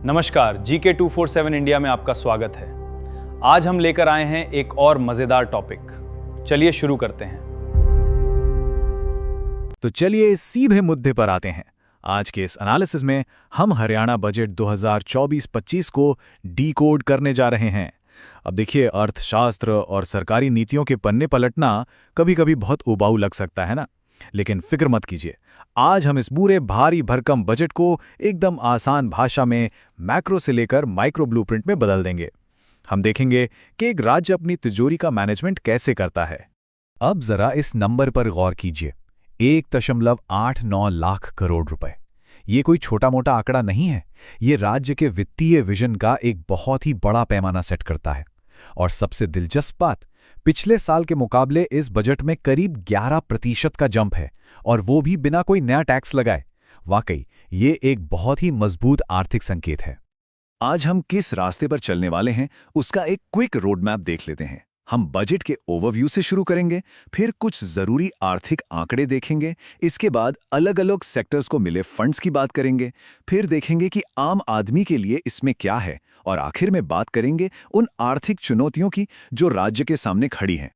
नमस्कार, GK 247 India में आपका स्वागत है। आज हम लेकर आए हैं एक और मजेदार टॉपिक। चलिए शुरू करते हैं। तो चलिए सीधे मुद्दे पर आते हैं। आज के इस एनालिसिस में हम हरियाणा बजट 2024-25 को डीकोड करने जा रहे हैं। अब देखिए, अर्थशास्त्र और सरकारी नीतियों के पन्ने पलटना कभी-कभी बहुत उबाऊ लग सकता है ना, लेकिन फिक्र मत कीजिए। आज हम इस पूरे भारी भरकम बजट को एकदम आसान भाषा में मैक्रो से लेकर माइक्रो ब्लूप्रिंट में बदल देंगे। हम देखेंगे कि एक राज्य अपनी तिजोरी का मैनेजमेंट कैसे करता है। अब जरा इस नंबर पर गौर कीजिए, 1.89 लाख करोड़ रुपए। ये कोई छोटा मोटा आंकड़ा नहीं है, ये राज्य के वित्तीय विजन का एक बहुत ही बड़ा पैमाना सेट करता है। और सबसे दिलचस्प बात, पिछले साल के मुकाबले इस बजट में करीब 11% का जंप है, और वो भी बिना कोई नया टैक्स लगाए। वाकई ये एक बहुत ही मजबूत आर्थिक संकेत है। आज हम किस रास्ते पर चलने वाले हैं उसका एक क्विक रोड मैप देख लेते हैं। हम बजट के ओवरव्यू से शुरू करेंगे, फिर कुछ जरूरी आर्थिक आंकड़े देखेंगे, इसके बाद अलग अलग सेक्टर्स को मिले फंड्स की बात करेंगे, फिर देखेंगे कि आम आदमी के लिए इसमें क्या है, और आखिर में बात करेंगे उन आर्थिक चुनौतियों की जो राज्य के सामने खड़ी हैं।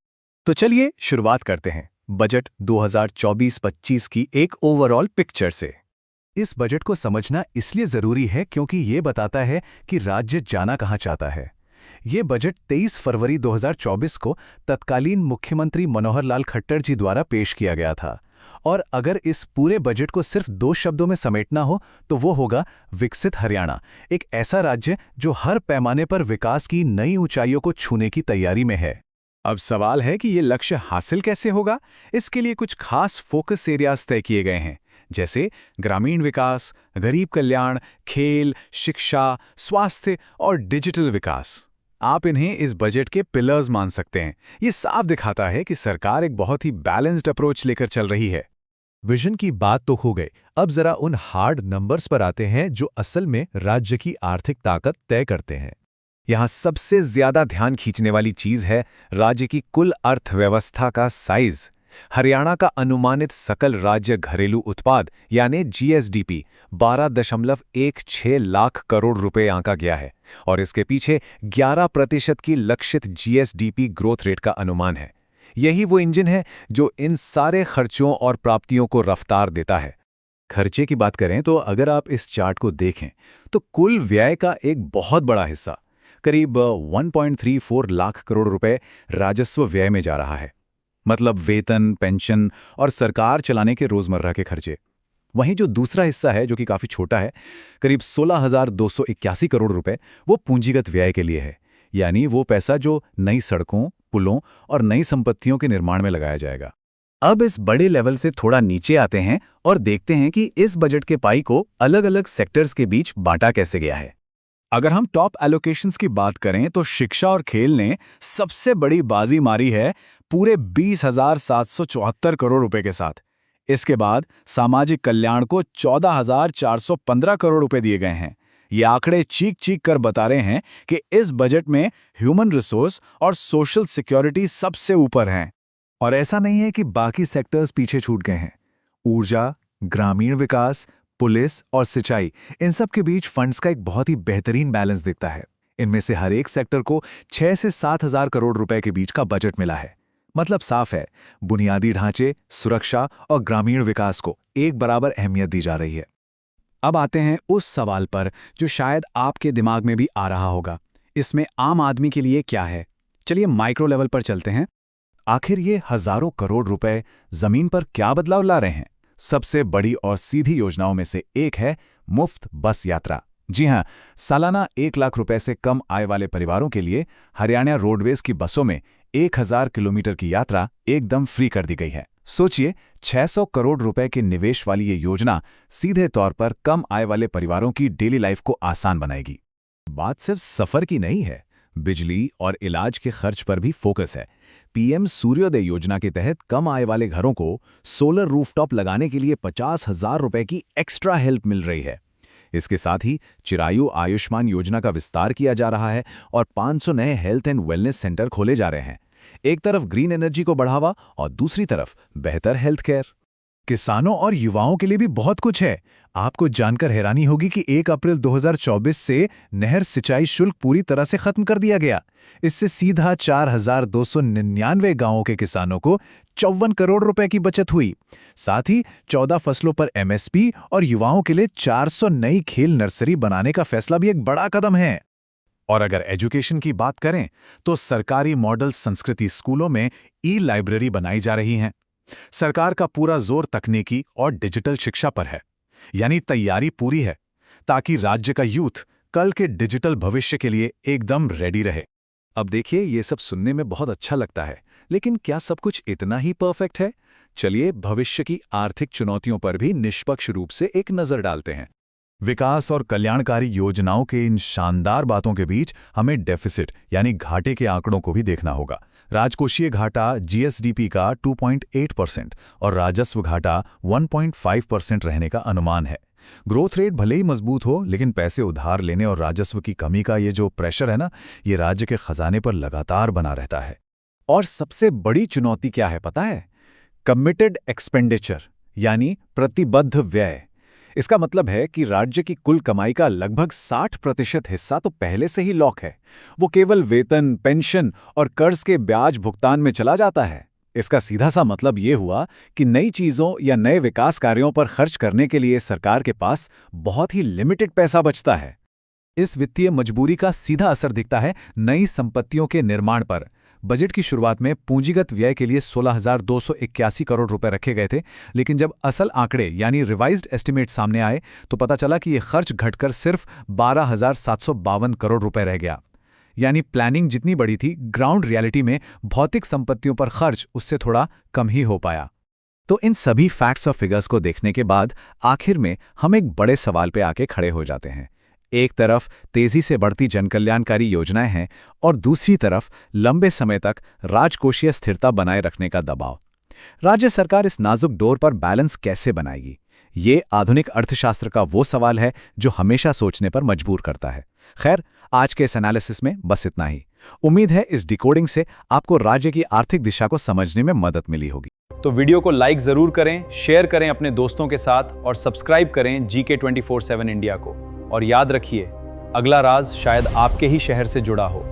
तो चलिए शुरुआत करते हैं बजट 2024-25 की एक ओवरऑल पिक्चर से। इस बजट को समझना इसलिए जरूरी है क्योंकि ये बताता है कि राज्य जाना कहाँ चाहता है। ये बजट 23 फरवरी 2024 को तत्कालीन मुख्यमंत्री मनोहर लाल खट्टर जी द्वारा पेश किया गया था, और अगर इस पूरे बजट को सिर्फ 2 शब्दों में समेटना हो तो वो होगा विकसित हरियाणा। एक ऐसा राज्य जो हर पैमाने पर विकास की नई ऊंचाइयों को छूने की तैयारी में है। अब सवाल है कि ये लक्ष्य हासिल कैसे होगा। इसके लिए कुछ खास फोकस एरियाज तय किए गए हैं, जैसे ग्रामीण विकास, गरीब कल्याण, खेल, शिक्षा, स्वास्थ्य और डिजिटल विकास। आप इन्हें इस बजट के पिलर्स मान सकते हैं। ये साफ दिखाता है कि सरकार एक बहुत ही बैलेंस्ड अप्रोच लेकर चल रही है। विजन की बात तो हो गई, अब जरा उन हार्ड नंबर्स पर आते हैं जो असल में राज्य की आर्थिक ताकत तय करते हैं। यहाँ सबसे ज्यादा ध्यान खींचने वाली चीज है राज्य की कुल अर्थव्यवस्था का साइज। हरियाणा का अनुमानित सकल राज्य घरेलू उत्पाद यानी GSDP 12.16 लाख करोड़ रुपए आंका गया है, और इसके पीछे 11% की लक्षित GSDP ग्रोथ रेट का अनुमान है। यही वो इंजन है जो इन सारे खर्चों और प्राप्तियों को रफ्तार देता है। खर्चे की बात करें तो अगर आप इस चार्ट को देखें तो कुल व्यय का एक बहुत बड़ा हिस्सा, करीब 1.34 लाख करोड़ रुपए राजस्व व्यय में जा रहा है, मतलब वेतन, पेंशन और सरकार चलाने के रोजमर्रा के खर्चे। वहीं जो दूसरा हिस्सा है, जो कि काफी छोटा है, करीब 16,281 करोड़ रुपए, वो पूंजीगत व्यय के लिए है, यानी वो पैसा जो नई सड़कों, पुलों और नई संपत्तियों के निर्माण में लगाया जाएगा। अब इस बड़े लेवल से थोड़ा नीचे आते हैं और देखते हैं कि इस बजट के पाई को अलग अलग सेक्टर्स के बीच बांटा कैसे गया है। अगर हम टॉप एलोकेशंस की बात करें तो शिक्षा और खेल ने सबसे बड़ी बाजी मारी है, पूरे 20,774 करोड़ रुपए के साथ। इसके बाद सामाजिक कल्याण को 14,415 करोड़ रुपए दिए गए हैं। ये आंकड़े चीख चीख कर बता रहे हैं कि इस बजट में ह्यूमन रिसोर्स और सोशल सिक्योरिटी सबसे ऊपर हैं। और ऐसा नहीं है कि बाकी सेक्टर्स पीछे छूट गए हैं। ऊर्जा, ग्रामीण विकास, पुलिस और सिंचाई, इन सब के बीच फंड्स का एक बहुत ही बेहतरीन बैलेंस दिखता है। इनमें से हर एक सेक्टर को 6 से 7,000 करोड़ रुपए के बीच का बजट मिला है। मतलब साफ है, बुनियादी ढांचे, सुरक्षा और ग्रामीण विकास को एक बराबर अहमियत दी जा रही है। अब आते हैं उस सवाल पर जो शायद आपके दिमाग में भी आ रहा होगा, इसमें आम आदमी के लिए क्या है। चलिए माइक्रो लेवल पर चलते हैं। आखिर ये हजारों करोड़ रुपए जमीन पर क्या बदलाव ला रहे हैं। सबसे बड़ी और सीधी योजनाओं में से एक है मुफ्त बस यात्रा। जी हां, सालाना 1 लाख रुपए से कम आय वाले परिवारों के लिए हरियाणा रोडवेज की बसों में 1000 किलोमीटर की यात्रा एकदम फ्री कर दी गई है। सोचिए, 600 करोड़ रुपए के निवेश वाली ये योजना सीधे तौर पर कम आय वाले परिवारों की डेली लाइफ को आसान बनाएगी। बात सिर्फ सफर की नहीं है, बिजली और इलाज के खर्च पर भी फोकस है। PM सूर्योदय योजना के तहत कम आय वाले घरों को सोलर रूफटॉप लगाने के लिए 50,000 रुपए की एक्स्ट्रा हेल्प मिल रही है। इसके साथ ही चिरायु आयुष्मान योजना का विस्तार किया जा रहा है और 500 नए हेल्थ एंड वेलनेस सेंटर खोले जा रहे हैं। एक तरफ ग्रीन एनर्जी को बढ़ावा और दूसरी तरफ बेहतर हेल्थ केयर। किसानों और युवाओं के लिए भी बहुत कुछ है। आपको जानकर हैरानी होगी कि 1 अप्रैल 2024 से नहर सिंचाई शुल्क पूरी तरह से खत्म कर दिया गया। इससे सीधा 4,299 गांवों के किसानों को 54 करोड़ रुपए की बचत हुई। साथ ही 14 फसलों पर एमएसपी और युवाओं के लिए 400 नई खेल नर्सरी बनाने का फैसला भी एक बड़ा कदम है। और अगर एजुकेशन की बात करें तो सरकारी मॉडल संस्कृति स्कूलों में ई-लाइब्रेरी बनाई जा रही हैं। सरकार का पूरा जोर तकनीकी और डिजिटल शिक्षा पर है, यानी तैयारी पूरी है ताकि राज्य का यूथ कल के डिजिटल भविष्य के लिए एकदम रेडी रहे। अब देखिए, ये सब सुनने में बहुत अच्छा लगता है, लेकिन क्या सब कुछ इतना ही परफेक्ट है? चलिए भविष्य की आर्थिक चुनौतियों पर भी निष्पक्ष रूप से एक नजर डालते हैं। विकास और कल्याणकारी योजनाओं के इन शानदार बातों के बीच हमें डेफिसिट यानी घाटे के आंकड़ों को भी देखना होगा। राजकोषीय घाटा जीएसडीपी का 2.8% और राजस्व घाटा 1.5% रहने का अनुमान है। ग्रोथ रेट भले ही मजबूत हो, लेकिन पैसे उधार लेने और राजस्व की कमी का ये जो प्रेशर है ना, ये राज्य के खजाने पर लगातार बना रहता है। और सबसे बड़ी चुनौती क्या है पता है? कमिटेड एक्सपेंडिचर यानी प्रतिबद्ध व्यय। इसका मतलब है कि राज्य की कुल कमाई का लगभग 60% हिस्सा तो पहले से ही लॉक है। वो केवल वेतन, पेंशन और कर्ज के ब्याज भुगतान में चला जाता है। इसका सीधा सा मतलब ये हुआ कि नई चीजों या नए विकास कार्यों पर खर्च करने के लिए सरकार के पास बहुत ही लिमिटेड पैसा बचता है। इस वित्तीय मजबूरी का सीधा असर दिखता है नई संपत्तियों के निर्माण पर। बजट की शुरुआत में पूंजीगत व्यय के लिए 16,281 करोड़ रुपए रखे गए थे, लेकिन जब असल आंकड़े यानी रिवाइज्ड एस्टीमेट सामने आए तो पता चला कि ये खर्च घटकर सिर्फ 12,752 करोड़ रुपए रह गया। यानी प्लानिंग जितनी बड़ी थी, ग्राउंड रियलिटी में भौतिक संपत्तियों पर खर्च उससे थोड़ा कम ही हो पाया। तो इन सभी फैक्ट्स और फिगर्स को देखने के बाद आखिर में हम एक बड़े सवाल पे आके खड़े हो जाते हैं। एक तरफ तेजी से बढ़ती जनकल्याणकारी योजनाएं हैं और दूसरी तरफ लंबे समय तक राजकोषीय स्थिरता बनाए रखने का दबाव। राज्य सरकार इस नाजुक डोर पर बैलेंस कैसे बनाएगी? ये आधुनिक अर्थशास्त्र का वो सवाल है जो हमेशा सोचने पर मजबूर करता है। खैर, आज के इस एनालिसिस में बस इतना ही। उम्मीद है इस डिकोडिंग से आपको राज्य की आर्थिक दिशा को समझने में मदद मिली होगी। तो वीडियो को लाइक जरूर करें, शेयर करें अपने दोस्तों के साथ और सब्सक्राइब करें GK 24/7 इंडिया को। और याद रखिए, अगला राज शायद आपके ही शहर से जुड़ा हो।